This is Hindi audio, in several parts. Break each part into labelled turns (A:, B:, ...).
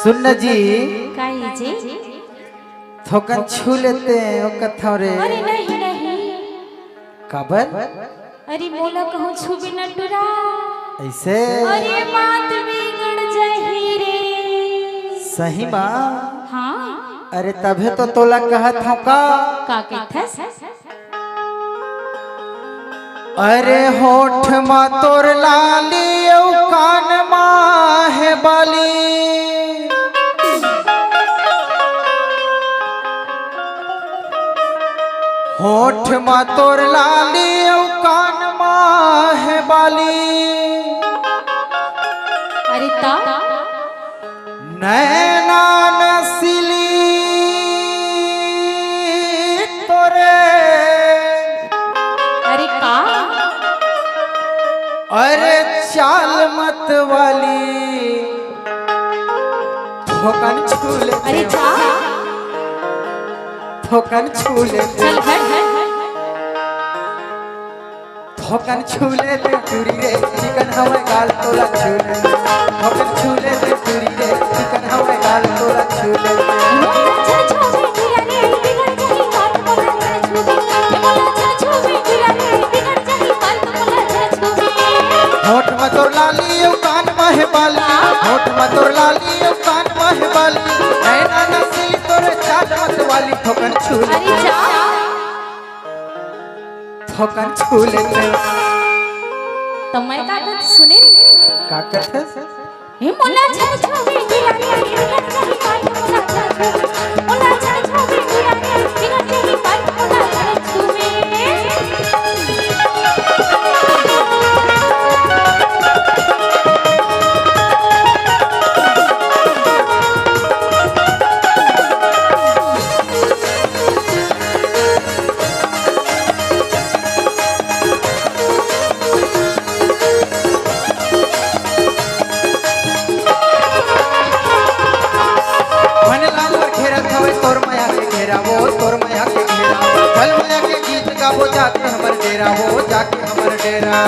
A: सुन जी
B: काई जी
A: थोकन छू लेते हैं वो कथौरे।
B: अरे नहीं नहीं
A: कबर
B: अरे मोला कहूँ छुबी न टुरा
A: ऐसे
B: अरे बात बिगड़ जाही रे।
A: सही बा।
B: हाँ
A: अरे तभे तो तोला कहत हूँ
B: का कहथस
A: अरे होठ मा तोर लाली औ कान मा है बाली। होठ मा तोर लाली औ कान मा है बाली।
B: अरे ता
A: नैना नसीली तोरे
B: अरे का
A: अरे चाल मत वाली थोकन छू ले।
B: अरे जा
A: थोकन छू ले
B: चल हट
A: थोकन छू ले दे चूरी रे चिकन हवे गाल तोला छू ले। थोकन छू ले दे चूरी रे चिकन हवे गाल तोला छू ले। होठ में तोर लाली औ कान में बाली। होठ में तोर लाली औ कान में बाली। नैना नसीली तोरे चाल मत वाली थोकन छू ले।
B: अरे जा
A: थोकन छू ले
B: तो मैं का कहत सुने रे
A: का कहते
B: हे मोला छन छुबी गिरा रे बिगड़ जाही बात मोला छन छुबी गिरा रे बिगड़ जाही बात मोला छन छुबी।
A: मन लाल घेरत हवे तोर माया के घेरा वो तोर माया के घेरा। चल माया के गीत गावो जाके हमर डेरा वो जाके हमर डेरा।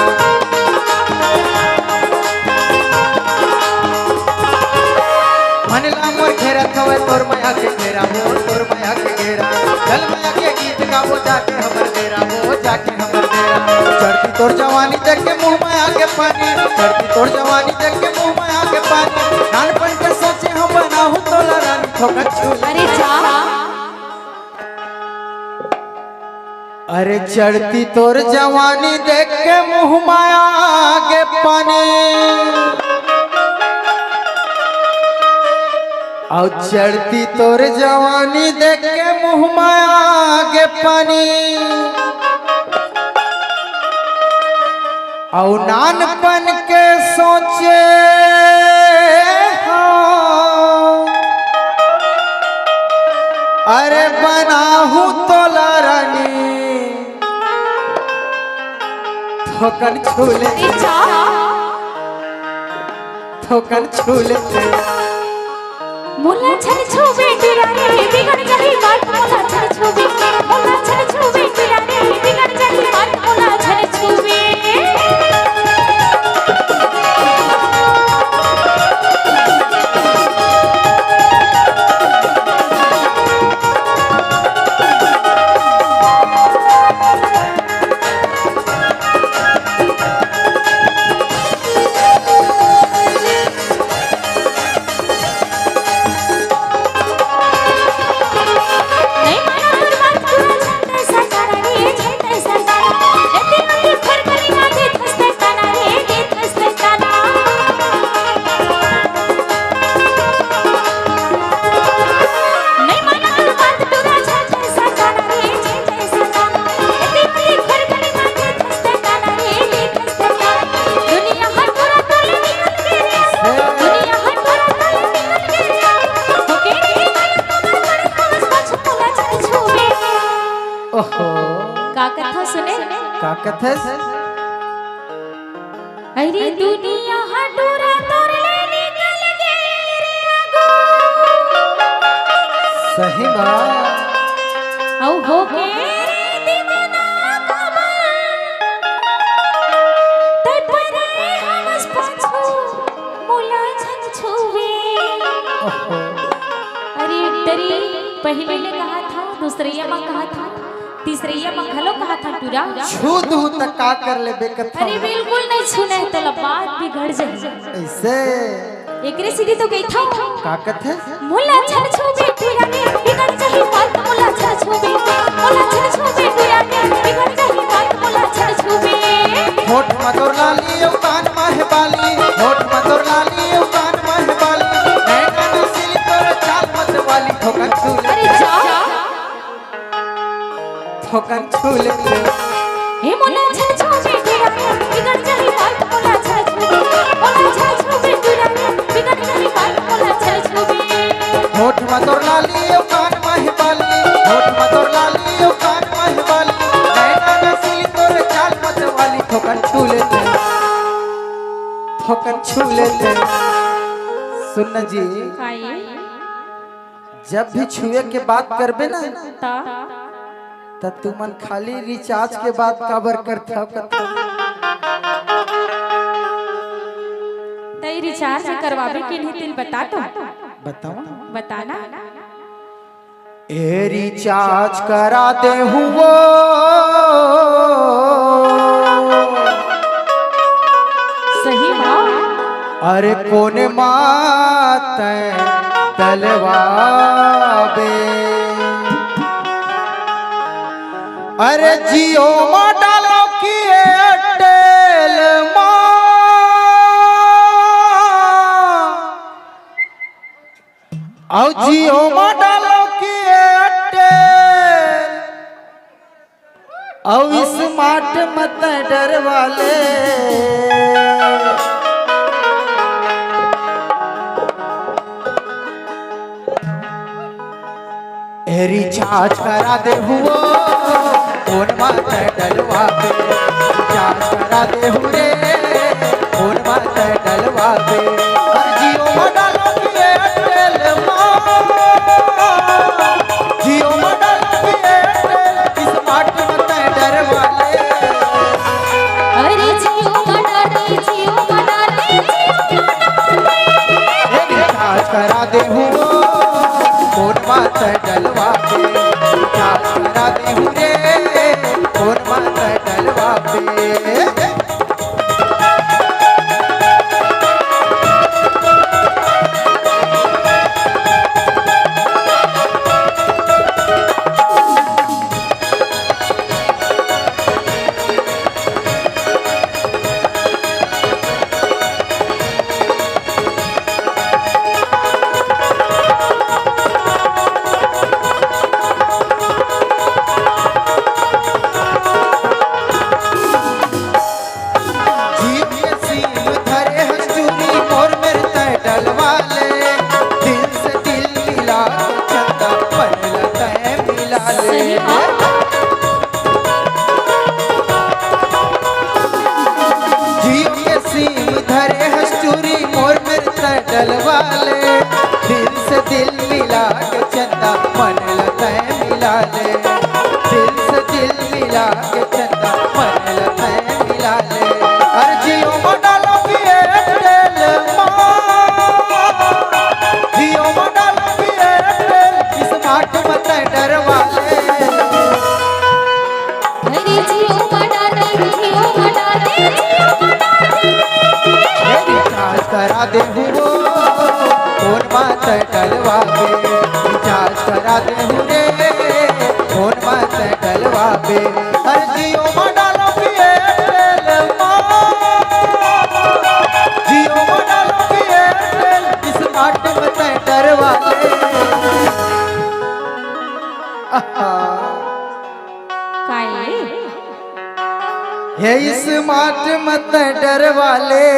A: मन लाल घेरत हवे तोर माया के घेरा वो तोर माया के घेरा। चल माया के गीत गावो जाके हमर डेरा वो जाके हमर डेरा। चढ़ती तोर जवानी देख के मुंह में आके पानी। चढ़ती तोर जवानी देख के मुंह में आके पानी। नानपन के सोचे हम बनाहु तोला रानी थोकन छू ले।
B: अरे जा
A: अरे चढ़ती तोर जवानी देख के मुंह माया आगे पानी। और चढ़ती तोर जवानी देख के मुंह माया आगे पानी। और नानपन के सोचे हाँ, अरे बनाहू तोला रानी थोकन छू ले।
B: अरे जा
A: थोकन छू ले
B: मोला छन छुबी गिरा रे बिगड़ जाही बात मोला छन छुबी मोला छन छुबी गिरा रे बिगड़ जाही बात मोला छन छुबी। नहीं माना तोर बात पूरा छंद सजाना रे छंद सजाना एते नदी फर करी ना दे खस्ते काना रे दे खस्ते काना। नहीं माना तोर बात पूरा छंद सजाना रे छंद सजाना एते नदी फर करी ना दे खस्ते काना रे दे खस्ते काना। दुनिया हर पूरा तोले निकल के रे दुनिया हर पूरा तोले निकल के रे होके रे
A: ओहो
B: का कथा सुने
A: का कहते
B: अरे दुनिया हटूरा तोर ले निकल गई रे आगो
A: सही बात।
B: औ हो के रे दीवाना कमल तय पर हमस पाछू मोला छन छुवे
A: ओहो,
B: अरे तेरी पहले ने कहा था, दूसरैया में कहा था, तीसरैया में घलो कहा था टूरा।
A: छू दू तक का कर ले बेकथा
B: अरे बिल्कुल नहीं छूने है, तेला बात बिगड़ जाए।
A: ऐसे
B: एकरे सीधी तो गई था
A: का कथे
B: मुला छड़ छूबे टूरा ने बिगड़ जाही बात, मुला छड़ छूबे, मुला छड़ छूबे टूरा ने बिगड़ जाही बात, मुला छड़ छूबे।
A: होठ मधुर लाली ओ कान माहे बाली, होठ मधुर लाली ओ कान माहे बाली, नैना नसीली तोर चाल मत वाली, ठोकन छूले
B: अरे जा
A: ठोकन छूले
B: हे मुला छड़ छूबे टूरा ने बिगड़ जाही बात, मुला छड़ छूबे, मुला छड़ छूबे टूरा ने बिगड़ जाही बात, मुला छड़ छूबे।
A: होठ मधुर लाली ओ कान माहे बाली, होठ मधुर लाली ओ कान माहे बाली, नैना नसीली तोर चाल मत वाली, ठोकन छूले ठोकन छूले। सुन जी,
B: काई
A: जब भी छुए के बात करबे ना
B: ता
A: त तू मन खाली रिचार्ज के बात काबर करथा कथा
B: तई रिचार्ज करवावे के लिए तिल बता तो
A: बताओ
B: बताना।
A: ए रिचार्ज करा दे हुओ
B: सही बात।
A: अरे कोने माते तलवाबे, अरे जियो मा डालो की एयरटेल मा, आओ जियो मा डालो की एयरटेल, आओ स्मार्ट मत डर वाले, ए रिचार्ज करा दे हुओ फोन माते डलवा पे, रिचार्ज करा दे हु रे फोन माते डलवा पे, और जियो मा डालो की एयरटेल मा, जियो मा डालो की एयरटेल, स्मार्ट मत डर वाले।
B: अरे जियो मना रे, जियो मना रे, जियो मना रे।
A: ए रिचार्ज करा दे हुओ फोन माते डलवा पे, रिचार्ज करा दे हु रे फोन माते डलवा पे।
B: सही बात।
A: डलवाले दिल से दिल मिला के चंदा मन लता है मिला ले, दिल से दिल मिला के चंदा मन लता है मिला ले, हर जियो में डालो की एयरटेल जियो में डालो की एयरटेल, स्मार्ट मत डरवाले।
B: अरे जियो मना रे, जियो मना रे, जियो मना रे।
A: रिचार्ज करा दे हुओ फोन मत डलवा पे, रिचार्ज करा दे हु रे फोन मत डलवा पे, हर जियो में डालो की एयरटेल जियो में डालो की एयरटेल, स्मार्ट मत डरवाले।
B: काई
A: हे स्मार्ट मत डरवाले।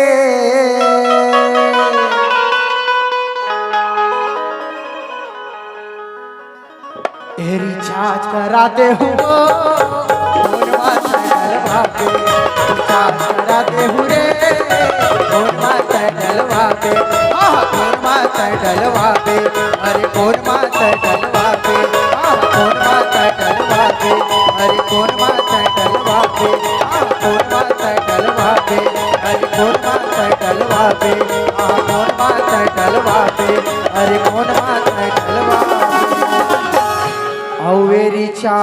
A: ए रिचार्ज करा दे हो फोन मत डलवा पे, रिचार्ज करा दे हु रे फोन मत डलवा पे, फोन मत डलवा पे, अरे फोन मत डलवा पे, फोन मत डलवा पे, अरे फोन मत डलवा पे, फोन मत डलवा पे, अरे फोन मत डलवा टलवा पे मोन माता टलवा पे अरे मोन माता टलवा पे अवेरी चा